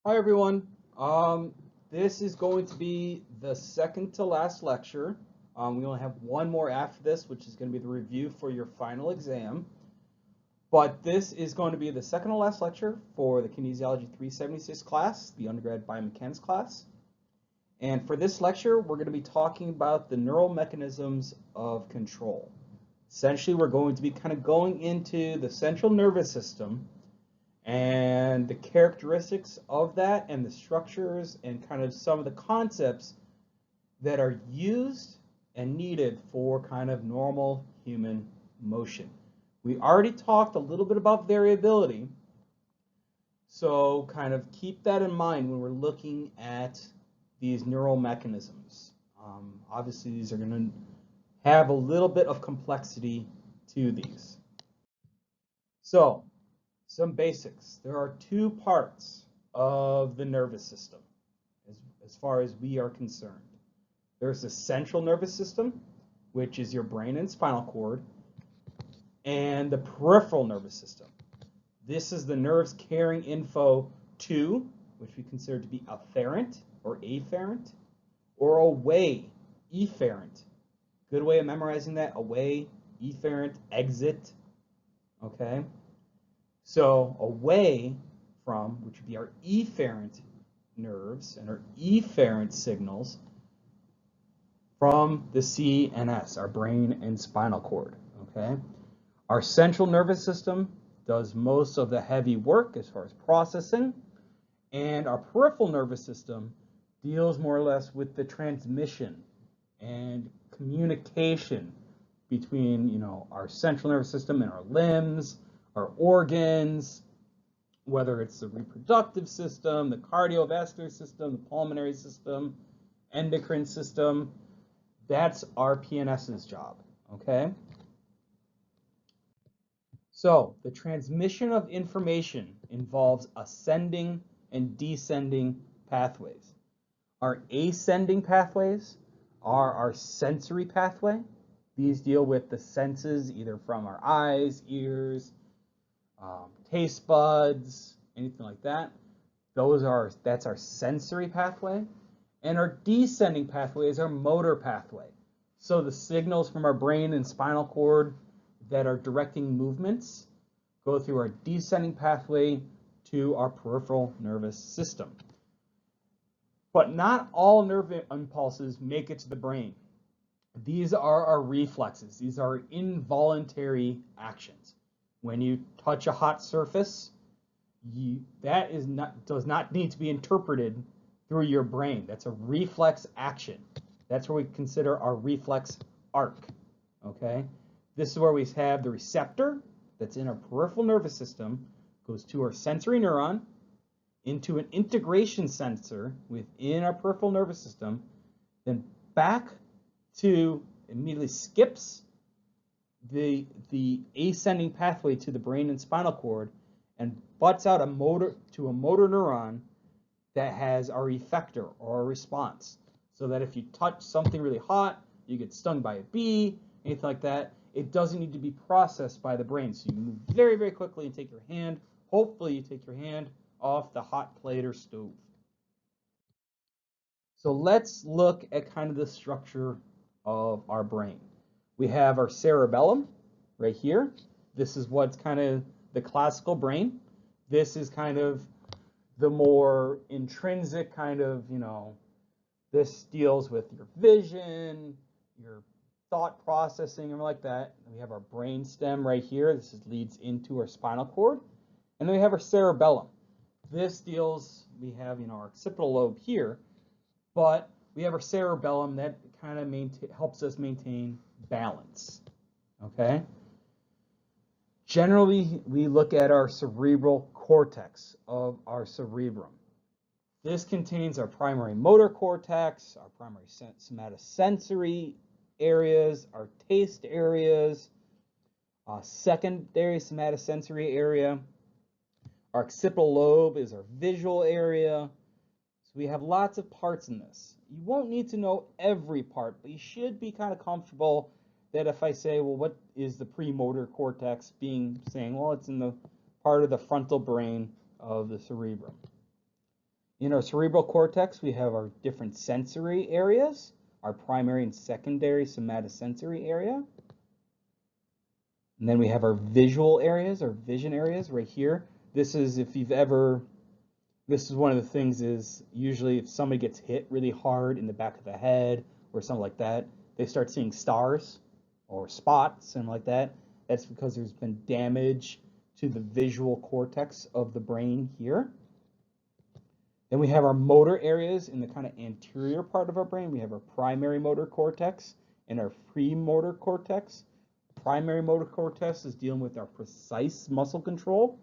Hi everyone. This is going to be the second to last lecture. We only have one more after this, which is going to be the review for your final exam. But this is going to be the second to last lecture for the Kinesiology 376 class, the undergrad biomechanics class. And for this lecture, we're going to be talking about the neural mechanisms of control. Essentially, we're going to be kind of going into the central nervous system and the characteristics of that and the structures and kind of some of the concepts that are used and needed for kind of normal human motion. We already talked a little bit about variability, so kind of keep that in mind when we're looking at these neural mechanisms. Obviously, these are going to have a little bit of complexity to these. So, some basics. There are two parts of the nervous system as far as we are concerned. There's the central nervous system, which is your brain and spinal cord, and the peripheral nervous system. This is the nerves carrying info to, which we consider to be afferent or afferent, or away, efferent. Good way of memorizing that, away, efferent, exit, okay? So away from, which would be our efferent nerves and our efferent signals from the CNS, our brain and spinal cord, okay? Our central nervous system does most of the heavy work as far as processing, and our peripheral nervous system deals more or less with the transmission and communication between, our central nervous system and our limbs, our organs, whether it's the reproductive system, the cardiovascular system, the pulmonary system, endocrine system. That's our PNS's job, okay? So the transmission of information involves ascending and descending pathways. Our ascending pathways are our sensory pathway. These deal with the senses, either from our eyes, ears, taste buds, anything like that. That's our sensory pathway. And our descending pathway is our motor pathway. So the signals from our brain and spinal cord that are directing movements go through our descending pathway to our peripheral nervous system. But not all nerve impulses make it to the brain. These are our reflexes. These are involuntary actions. When you touch a hot surface, that does not need to be interpreted through your brain. That's a reflex action. That's where we consider our reflex arc, okay? This is where we have the receptor that's in our peripheral nervous system, goes to our sensory neuron, into an integration sensor within our peripheral nervous system, then back to, immediately skips the ascending pathway to the brain and spinal cord and butts out to a motor neuron that has our effector or a response. So that if you touch something really hot, you get stung by a bee, anything like that, it doesn't need to be processed by the brain. So you move very, very quickly and take your hand, hopefully you take your hand off the hot plate or stove. So let's look at kind of the structure of our brain. We have our cerebellum right here. This is what's kind of the classical brain. This is kind of the more intrinsic kind of, this deals with your vision, your thought processing, and like that. And we have our brain stem right here. This leads into our spinal cord. And then we have our cerebellum. This deals, we have, our occipital lobe here, but we have our cerebellum that kind of helps us maintain balance, okay? Generally, we look at our cerebral cortex of our cerebrum. This contains our primary motor cortex, our primary somatosensory areas, our taste areas, secondary somatosensory area. Our occipital lobe is our visual area. So we have lots of parts in this. You won't need to know every part, but you should be kind of comfortable that if I say, well, what is the premotor cortex, saying, well, it's in the part of the frontal brain of the cerebrum. In our cerebral cortex, we have our different sensory areas, our primary and secondary somatosensory area. And then we have our visual areas, our vision areas right here. This is this is one of the things is usually if somebody gets hit really hard in the back of the head or something like that, they start seeing stars or spots, something like that. That's because there's been damage to the visual cortex of the brain here. Then we have our motor areas in the kind of anterior part of our brain. We have our primary motor cortex and our premotor cortex. Primary motor cortex is dealing with our precise muscle control.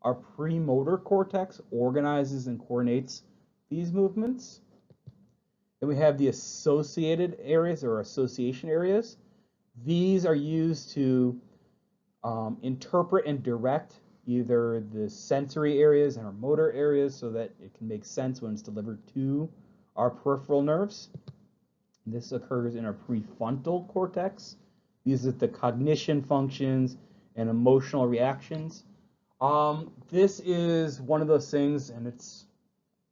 Our premotor cortex organizes and coordinates these movements. Then we have the associated areas or association areas. These are used to interpret and direct either the sensory areas and our motor areas so that it can make sense when it's delivered to our peripheral nerves. This occurs in our prefrontal cortex. These are the cognition functions and emotional reactions. This is one of those things, and it's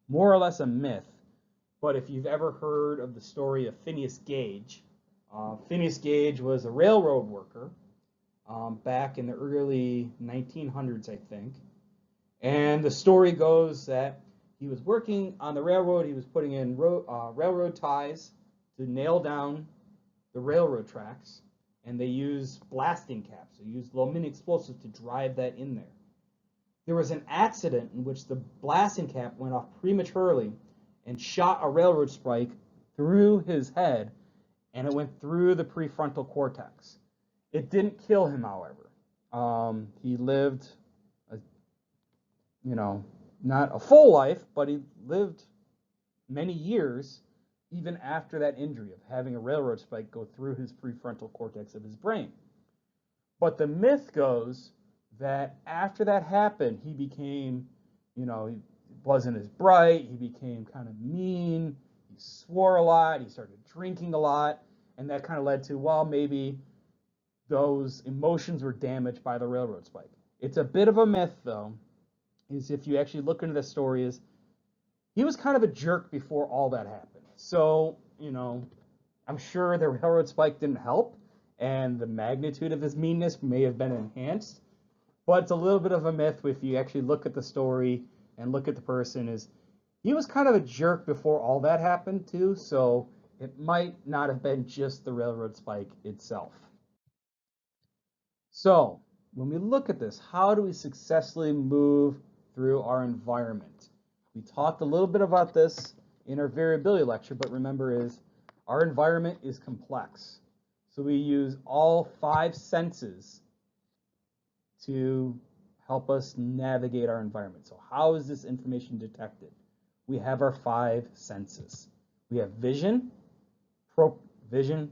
more or less a myth, but if you've ever heard of the story of Phineas Gage, Phineas Gage was a railroad worker back in the early 1900s, I think. And the story goes that he was working on the railroad. He was putting in railroad ties to nail down the railroad tracks. And they used blasting caps. They used little mini explosives to drive that in there. There was an accident in which the blasting cap went off prematurely and shot a railroad spike through his head, and it went through the prefrontal cortex. It didn't kill him, however. He lived, not a full life, but he lived many years even after that injury of having a railroad spike go through his prefrontal cortex of his brain. But the myth goes that after that happened, he became, he wasn't as bright, he became kind of mean, he swore a lot, he started drinking a lot, and that kind of led to, well, maybe those emotions were damaged by the railroad spike. It's a bit of a myth, though, is if you actually look into the story, is he was kind of a jerk before all that happened. So, I'm sure the railroad spike didn't help, and the magnitude of his meanness may have been enhanced, but it's a little bit of a myth if you actually look at the story and look at the person, is he was kind of a jerk before all that happened too, so it might not have been just the railroad spike itself. So, when we look at this, how do we successfully move through our environment? We talked a little bit about this in our variability lecture, but remember our environment is complex. So we use all 5 senses to help us navigate our environment. So how is this information detected? We have our 5 senses. We have vision,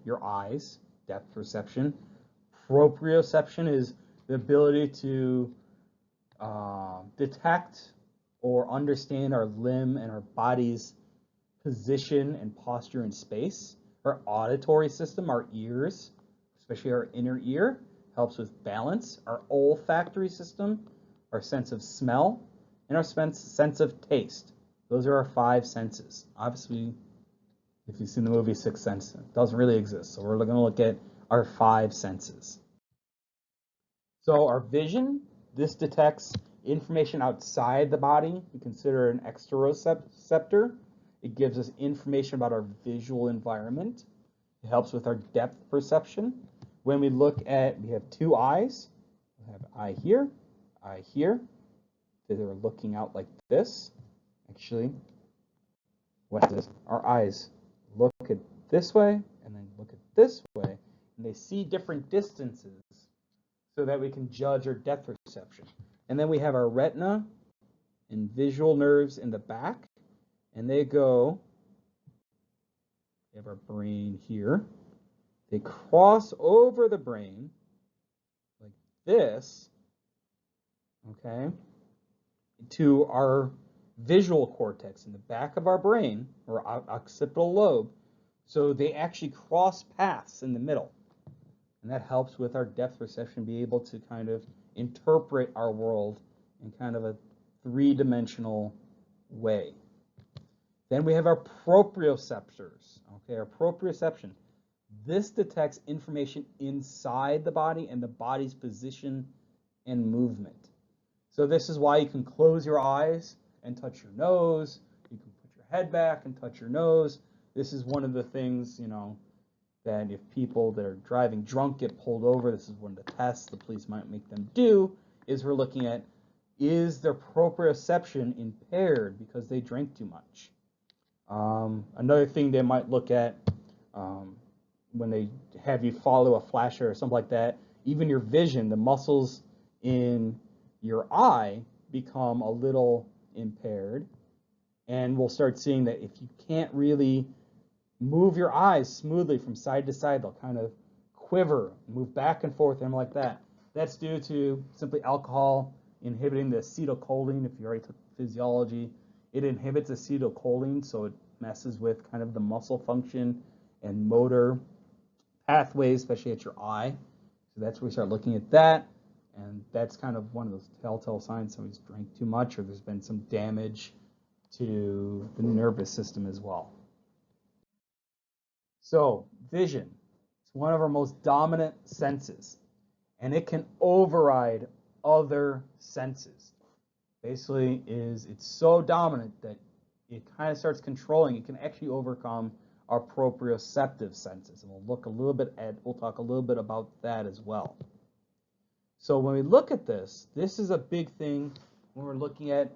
your eyes, depth perception. Proprioception is the ability to detect or understand our limb and our body's position and posture in space. Our auditory system, our ears, especially our inner ear, helps with balance. Our olfactory system, our sense of smell, and our sense of taste. Those are our 5 senses. Obviously, if you've seen the movie Sixth Sense, it doesn't really exist. So we're going to look at our 5 senses. So our vision, this detects information outside the body. We consider an exteroceptor. It gives us information about our visual environment. It helps with our depth perception. When we look at, we have 2 eyes. We have eye here, eye here. They're looking out like this. Actually, what is this? Our eyes look at this way and then look at this way, and they see different distances so that we can judge our depth perception. And then we have our retina and visual nerves in the back, and we have our brain here. They cross over the brain like this, okay, to our visual cortex in the back of our brain, or occipital lobe. So they actually cross paths in the middle. And that helps with our depth perception, be able to kind of interpret our world in kind of a 3-dimensional way. Then we have our proprioceptors. Okay, our proprioception. This detects information inside the body and the body's position and movement. So this is why you can close your eyes and touch your nose. You can put your head back and touch your nose. This is one of the things, that if people that are driving drunk get pulled over, this is one of the tests the police might make them do, is we're looking at, is their proprioception impaired because they drank too much? Another thing they might look at when they have you follow a flasher or something like that, even your vision, the muscles in your eye become a little impaired. And we'll start seeing that if you can't really move your eyes smoothly from side to side, they'll kind of quiver, move back and forth, and like that. That's due to simply alcohol inhibiting the acetylcholine. If you already took physiology, it inhibits acetylcholine, so it messes with kind of the muscle function and motor pathways, especially at your eye. So that's where we start looking at that, and that's kind of one of those telltale signs somebody's drank too much or there's been some damage to the nervous system as well. So vision, it's one of our most dominant senses, and it can override other senses. Basically, it's so dominant that it kind of starts controlling. It can actually overcome our proprioceptive senses, and we'll talk a little bit about that as well. So when we look at this is a big thing when we're looking at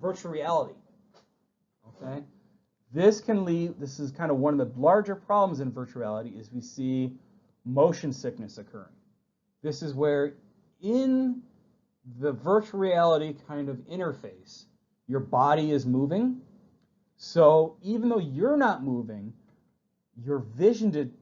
virtual reality. Okay, this is kind of one of the larger problems in virtual reality is we see motion sickness occurring. This is where in the virtual reality kind of interface, your body is moving. So even though you're not moving, your vision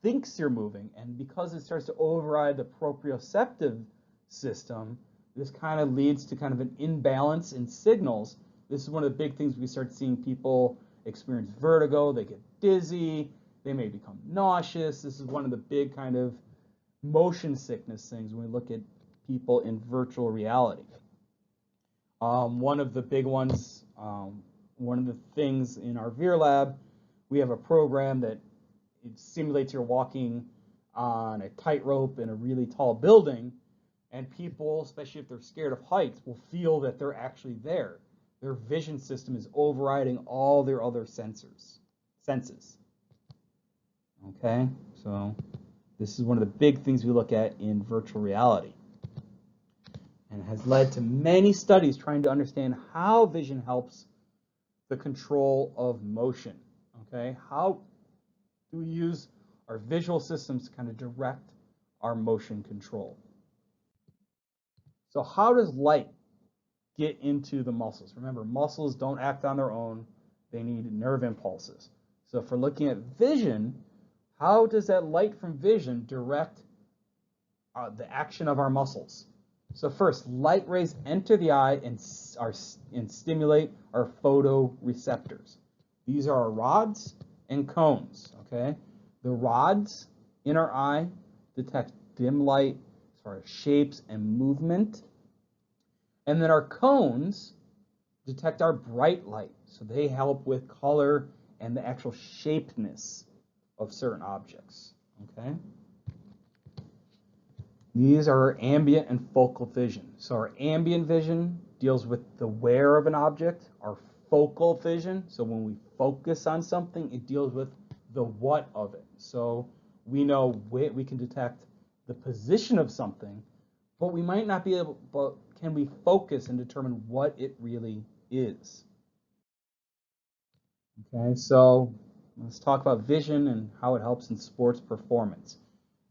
thinks you're moving, and because it starts to override the proprioceptive system, this kind of leads to kind of an imbalance in signals. This is one of the big things we start seeing people experience vertigo, they get dizzy, they may become nauseous. This is one of the big kind of motion sickness things when we look at people in virtual reality. One of the big ones, one of the things in our VIR lab, we have a program that it simulates you're walking on a tightrope in a really tall building, and people, especially if they're scared of heights, will feel that they're actually there. Their vision system is overriding all their other senses. Okay, so this is one of the big things we look at in virtual reality, and has led to many studies trying to understand how vision helps the control of motion. Okay, how do we use our visual systems to kind of direct our motion control? So how does light get into the muscles? Remember, muscles don't act on their own. They need nerve impulses. So if we're looking at vision, how does that light from vision direct the action of our muscles? So first, light rays enter the eye and stimulate our photoreceptors. These are our rods and cones, okay? The rods in our eye detect dim light as far as shapes and movement. And then our cones detect our bright light. So they help with color and the actual shapeness of certain objects, okay? These are our ambient and focal vision. So our ambient vision deals with the where of an object. Our focal vision, so when we focus on something, it deals with the what of it. So we know we can detect the position of something, but we might not be able, but can we focus and determine what it really is? Okay, so let's talk about vision and how it helps in sports performance.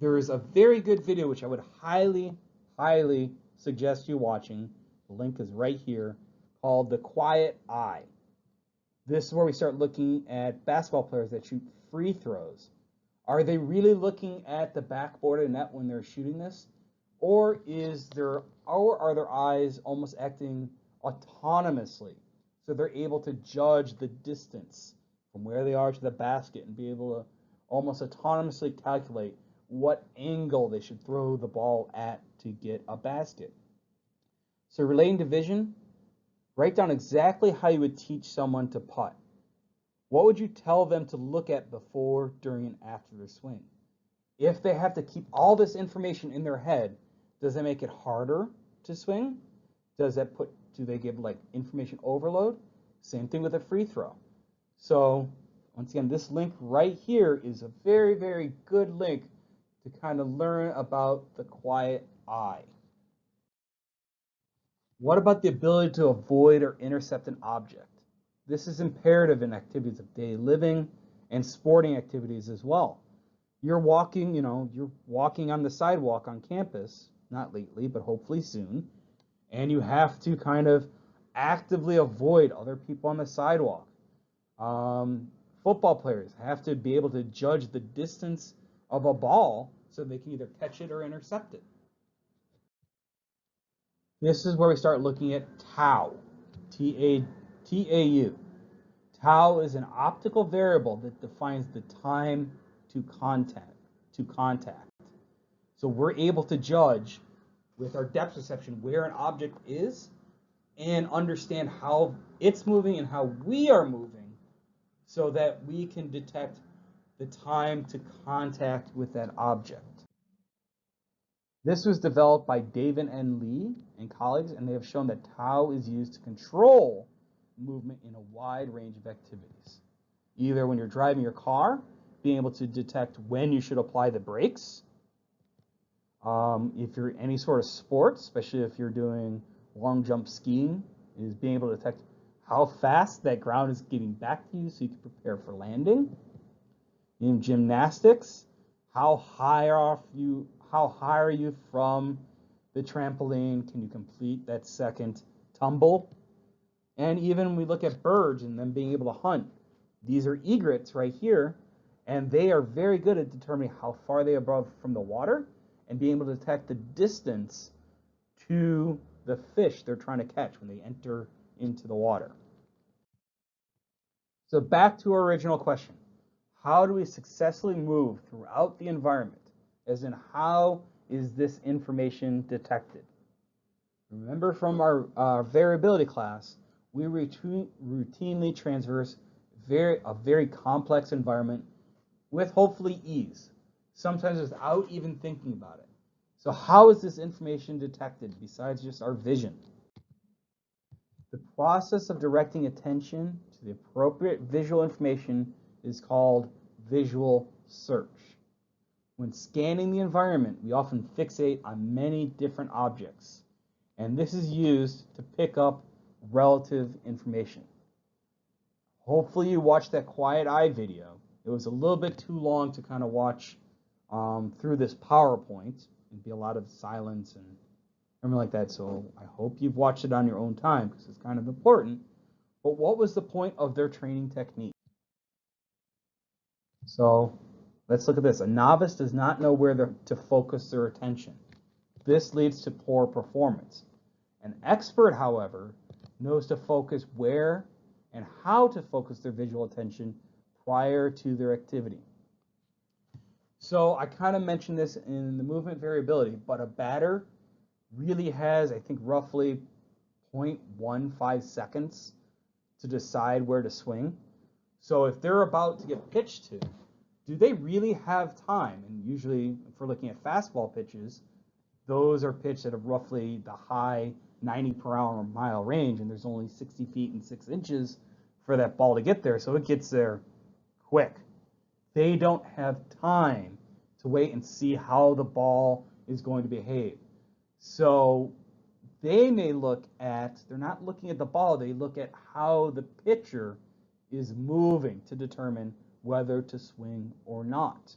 There is a very good video which I would highly, highly suggest you watching. The link is right here, called The Quiet Eye. This is where we start looking at basketball players that shoot free throws. Are they really looking at the backboard of the net when they're shooting this? Or are their eyes almost acting autonomously? So they're able to judge the distance from where they are to the basket and be able to almost autonomously calculate what angle they should throw the ball at to get a basket. So relating to vision, write down exactly how you would teach someone to putt. What would you tell them to look at before, during, and after their swing? If they have to keep all this information in their head, does that make it harder to swing? Do they give like information overload? Same thing with a free throw. So once again, this link right here is a very, very good link to kind of learn about the quiet eye. What about the ability to avoid or intercept an object? This is imperative in activities of daily living and sporting activities as well. You're walking on the sidewalk on campus, not lately, but hopefully soon, and you have to kind of actively avoid other people on the sidewalk. Football players have to be able to judge the distance of a ball so they can either catch it or intercept it. This is where we start looking at tau, T-A-U. Tau is an optical variable that defines the time to contact. So we're able to judge with our depth perception where an object is and understand how it's moving and how we are moving so that we can detect the time to contact with that object. This was developed by David N. Lee and colleagues, and they have shown that tau is used to control movement in a wide range of activities. Either when you're driving your car, being able to detect when you should apply the brakes. If you're any sort of sports, especially if you're doing long jump skiing, is being able to detect how fast that ground is getting back to you so you can prepare for landing. In gymnastics, how high are you from the trampoline? Can you complete that second tumble? And even we look at birds and them being able to hunt. These are egrets right here, and they are very good at determining how far they are above from the water and being able to detect the distance to the fish they're trying to catch when they enter into the water. So back to our original question. How do we successfully move throughout the environment? As in, how is this information detected? Remember from our variability class, we routinely traverse a very complex environment with hopefully ease, sometimes without even thinking about it. So how is this information detected besides just our vision? The process of directing attention to the appropriate visual information is called visual search. When scanning the environment, we often fixate on many different objects, and this is used to pick up relative information. Hopefully you watched that quiet eye video. It was a little bit too long to kind of watch through this PowerPoint. It'd be a lot of silence and everything like that, so I hope you've watched it on your own time because it's kind of important. But what was the point of their training technique? So let's look at this. A novice does not know where to focus their attention. This leads to poor performance. An expert, however, knows to focus where and how to focus their visual attention prior to their activity. So I kind of mentioned this in the movement variability, but a batter really has, I think, roughly 0.15 seconds to decide where to swing. So if they're about to get pitched to, do they really have time? And usually, if we're looking at fastball pitches, those are pitched at a roughly the high 90 per hour mile range, and there's only 60 feet and 6 inches for that ball to get there, so it gets there quick. They don't have time to wait and see how the ball is going to behave. So they may they're not looking at the ball, they look at how the pitcher is moving to determine whether to swing or not. It's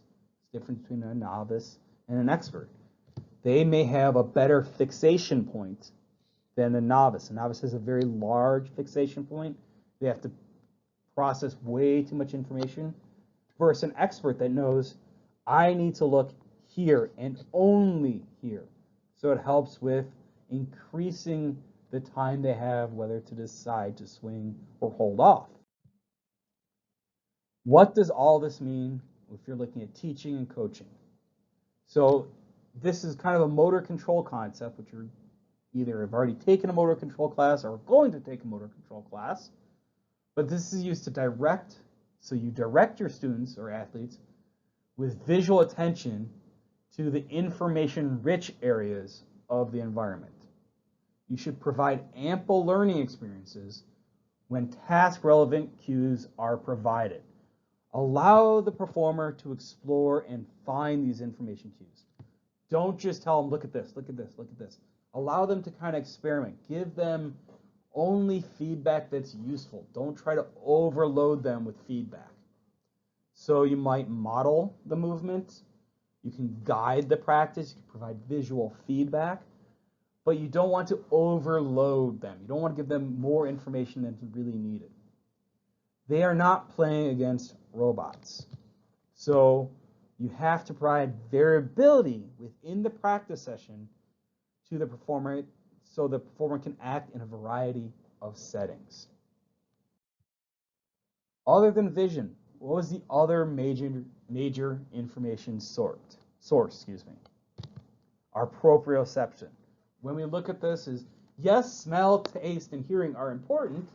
the difference between a novice and an expert. They may have a better fixation point than a novice. A novice has a very large fixation point. They have to process way too much information. Versus an expert that knows, I need to look here and only here. So it helps with increasing the time they have whether to decide to swing or hold off. What does all this mean if you're looking at teaching and coaching? So this is kind of a motor control concept, which you're either have already taken a motor control class or are going to take a motor control class. But this is used to direct So you direct your students or athletes with visual attention to the information-rich areas of the environment. You should provide ample learning experiences when task-relevant cues are provided. Allow the performer to explore and find these information cues. Don't just tell them, look at this, look at this, look at this. Allow them to kind of experiment. Give them only feedback that's useful. Don't try to overload them with feedback. So you might model the movement. You can guide the practice. You can provide visual feedback. But you don't want to overload them. You don't want to give them more information than is really needed. They are not playing against robots. So you have to provide variability within the practice session to the performer so the performer can act in a variety of settings. Other than vision, what was the other major information source? Our proprioception. When we look at this is, yes, smell, taste, and hearing are important,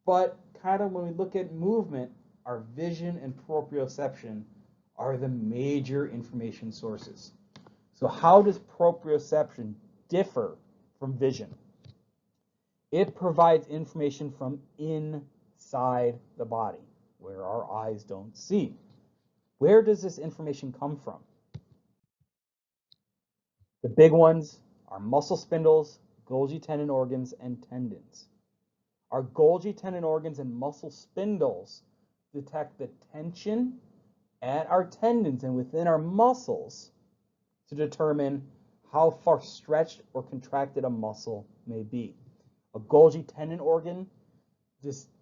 but kind of when we look at movement, our vision and proprioception are the major information sources. So how does proprioception differ from vision? It provides information from inside the body, where our eyes don't see. Where does this information come from? The big ones are muscle spindles, Golgi tendon organs, and tendons. Our Golgi tendon organs and muscle spindles detect the tension at our tendons and within our muscles to determine how far stretched or contracted a muscle may be. A Golgi tendon organ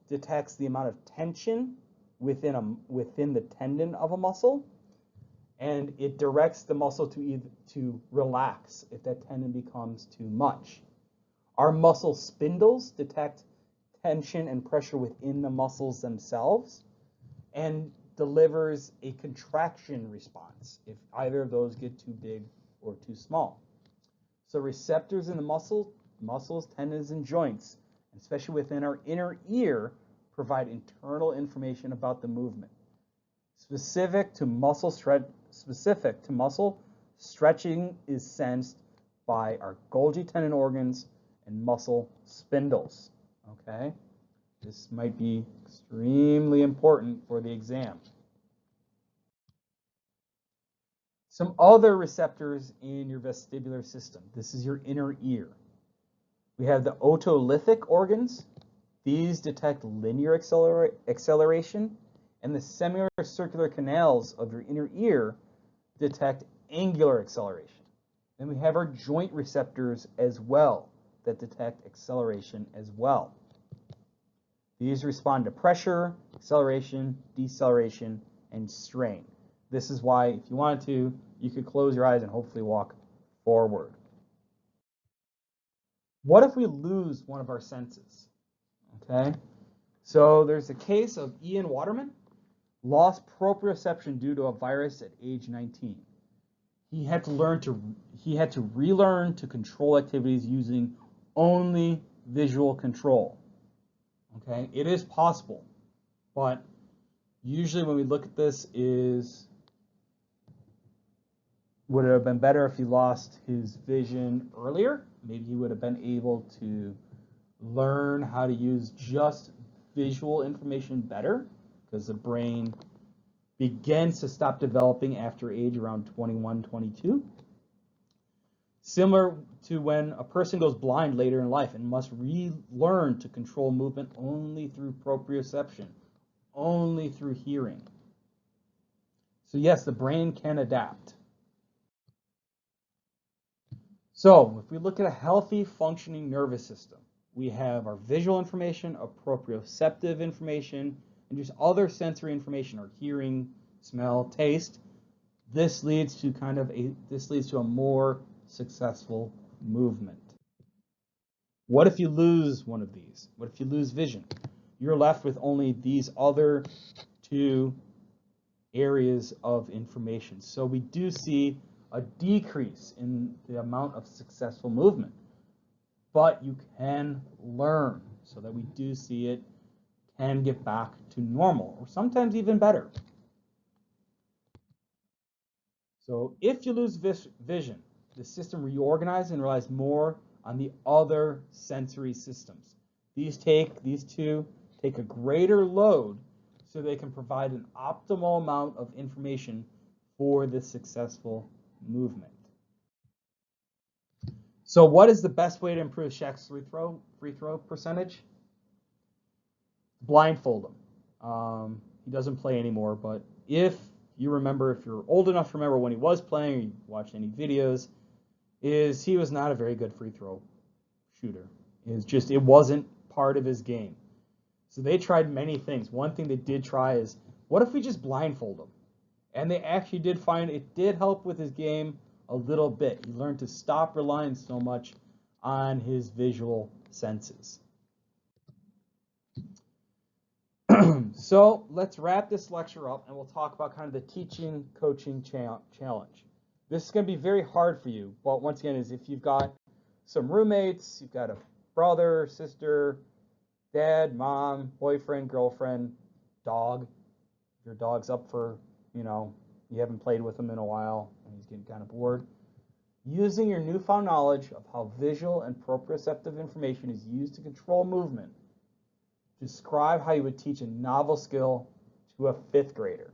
detects the amount of tension within the tendon of a muscle, and it directs the muscle to relax if that tendon becomes too much. Our muscle spindles detect tension and pressure within the muscles themselves and delivers a contraction response if either of those get too big or too small. So receptors in the muscles, tendons, and joints, especially within our inner ear, provide internal information about the movement. Specific to muscle stretching is sensed by our Golgi tendon organs and muscle spindles. Okay, this might be extremely important for the exam. Some other receptors in your vestibular system. This is your inner ear. We have the otolithic organs. These detect linear acceleration, and the semicircular canals of your inner ear detect angular acceleration. Then we have our joint receptors as well that detect acceleration as well. These respond to pressure, acceleration, deceleration, and strain. This is why, if you wanted to, you could close your eyes and hopefully walk forward. What if we lose one of our senses? Okay, so there's a case of Ian Waterman, lost proprioception due to a virus at age 19. He had to relearn to control activities using only visual control. Okay, it is possible, but usually when we look at this would it have been better if he lost his vision earlier? Maybe he would have been able to learn how to use just visual information better, because the brain begins to stop developing after age around 21, 22. Similar to when a person goes blind later in life and must relearn to control movement only through proprioception, only through hearing. So yes, the brain can adapt. So if we look at a healthy functioning nervous system, we have our visual information, our proprioceptive information, and just other sensory information, our hearing, smell, taste. This leads to a more successful movement. What if you lose one of these? What if you lose vision? You're left with only these other two areas of information. So we do see a decrease in the amount of successful movement, but you can learn, so that we do see it can get back to normal, or sometimes even better. So if you lose vision, the system reorganizes and relies more on the other sensory systems. These two take a greater load so they can provide an optimal amount of information for the successful movement. So what is the best way to improve Shaq's free throw percentage? Blindfold him. He doesn't play anymore, but if you remember, if you're old enough to remember when he was playing, or you watched any videos, he was not a very good free throw shooter. It wasn't part of his game. So they tried many things. One thing they did try is, what if we just blindfold him? And they actually did find it did help with his game a little bit. He learned to stop relying so much on his visual senses. So let's wrap this lecture up and we'll talk about kind of the teaching coaching challenge. This is going to be very hard for you, but once again, is if you've got some roommates, you've got a brother, sister, dad, mom, boyfriend, girlfriend, dog. If your dog's up for, you haven't played with him in a while and he's getting kind of bored. Using your newfound knowledge of how visual and proprioceptive information is used to control movement, describe how you would teach a novel skill to a 5th grader.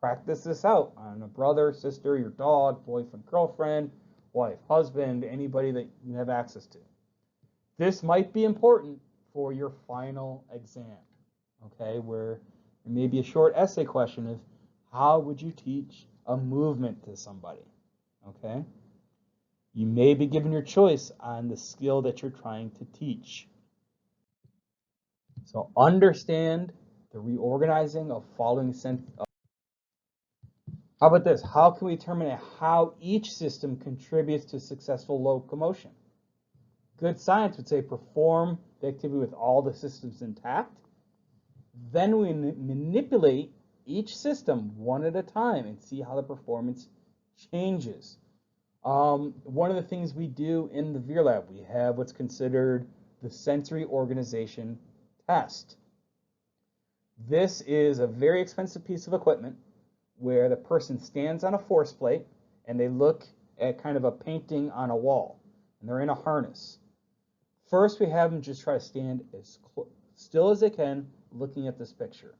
Practice this out on a brother, sister, your dog, boyfriend, girlfriend, wife, husband, anybody that you have access to. This might be important for your final exam, okay, where there may be a short essay question of how would you teach a movement to somebody, okay? You may be given your choice on the skill that you're trying to teach. So understand the reorganizing of following How about this? How can we determine how each system contributes to successful locomotion? Good science would say perform the activity with all the systems intact. Then we manipulate each system one at a time and see how the performance changes. One of the things we do in the Veer Lab, we have what's considered the sensory organization test. This is a very expensive piece of equipment where the person stands on a force plate and they look at kind of a painting on a wall, and they're in a harness. First, we have them just try to stand as still as they can looking at this picture.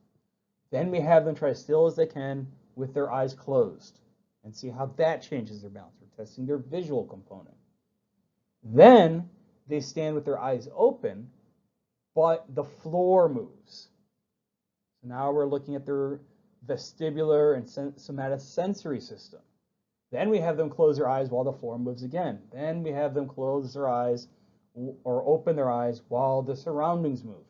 Then we have them try as still as they can with their eyes closed and see how that changes their balance. We're testing their visual component. Then they stand with their eyes open, but the floor moves. So now we're looking at their vestibular and somatosensory system. Then we have them close their eyes while the floor moves again. Then we have them close their eyes or open their eyes while the surroundings move.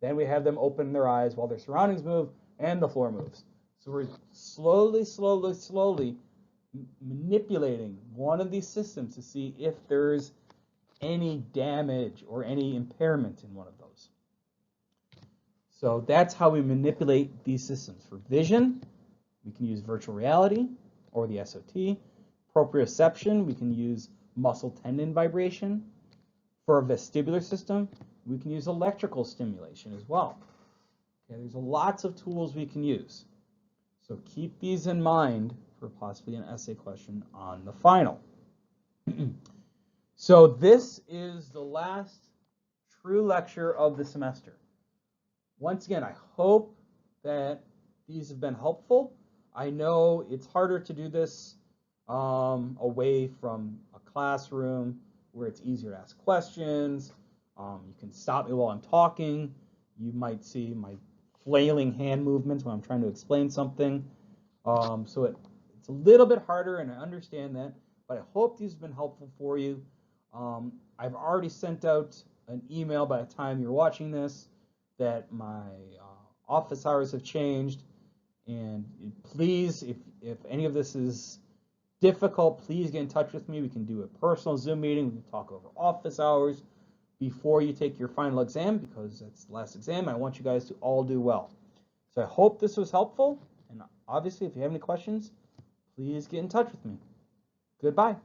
Then we have them open their eyes while their surroundings move and the floor moves. So we're slowly manipulating one of these systems to see if there's any damage or any impairment in one of those. So that's how we manipulate these systems. For vision, we can use virtual reality or the SOT. Proprioception, we can use muscle tendon vibration. For a vestibular system, we can use electrical stimulation as well. Okay, there's lots of tools we can use. So keep these in mind for possibly an essay question on the final. So this is the last true lecture of the semester. Once again, I hope that these have been helpful. I know it's harder to do this away from a classroom where it's easier to ask questions. You can stop me while I'm talking. You might see my flailing hand movements when I'm trying to explain something. So it's a little bit harder, and I understand that, but I hope these have been helpful for you. I've already sent out an email by the time you're watching this that my office hours have changed, and please, if any of this is difficult, please get in touch with me. We can do a personal Zoom meeting. We can talk over office hours before you take your final exam, because that's the last exam. I want you guys to all do well. So I hope this was helpful, and obviously if you have any questions, please get in touch with me. Goodbye.